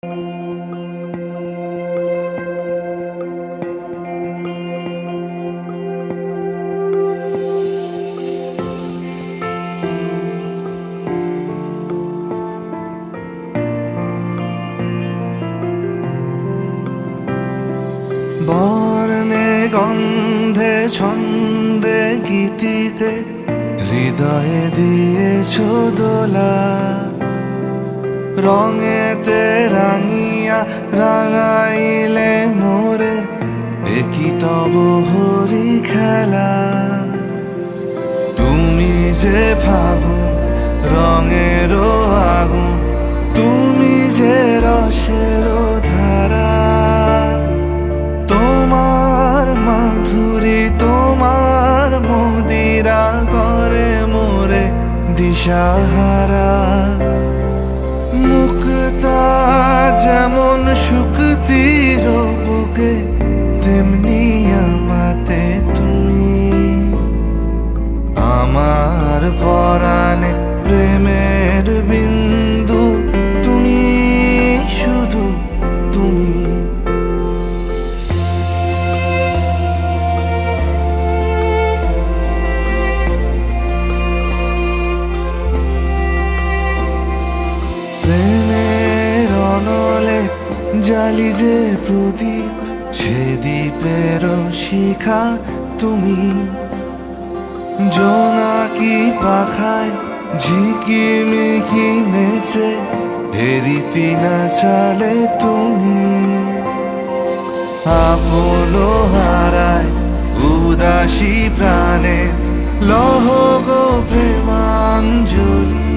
বর্ণে গন্ধে ছন্দে গীতিতে হৃদয়ে দিয়েছ দোলা, রঙেতে রাঙিয়া রাঙাইলে মোরে একই তব হরি খেলা। তুমি যে ফাগুন রঙেরও আগুন, তুমি যে রসেরও ধারা, তোমার মাধুরী তোমার মদিরা করে মোরে দিশাহারা। মুক্তা যেমন শুকতির বুকে, তেমনি আমাতে তুমি। আমার পরাণে প্রেমের বিন্দু তুমি, শুধু তুমি। প্রেমের অনলে জালি যে প্রদীপ, সে দ্বীপের শিখা তুমি। জোনাকি পাখায় ঝিকিমিকি নেচে হেরিতি না চালে তুমি। আপন হারায় উদাসী প্রাণে লহ গো প্রেমাঞ্জলি।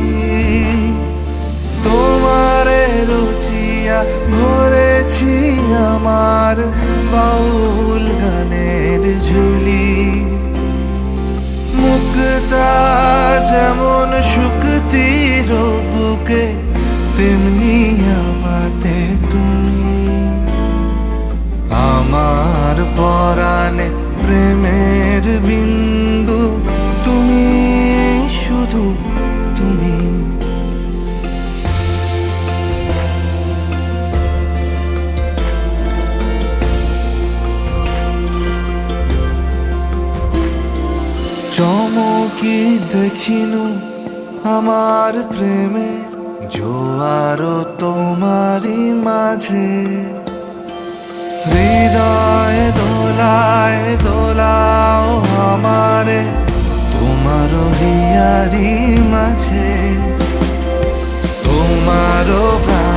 তোমারে রুচিয়া ভরেছি আমার বাউল গানের ঝুলি। মুক্তা যেমন শুকতির বুকে, তেমনি আমাতে তুমি। আমার পরাণে প্রেমের বিন্দু তুমি, শুধু তুমি। চমকি দেখিনু আমার প্রেমে জোয়ার তোমারই মাঝে। হৃদয় দোলায় দোলাও আমারে তোমার হিয়ারি মাঝে। তোমারও প্রাণ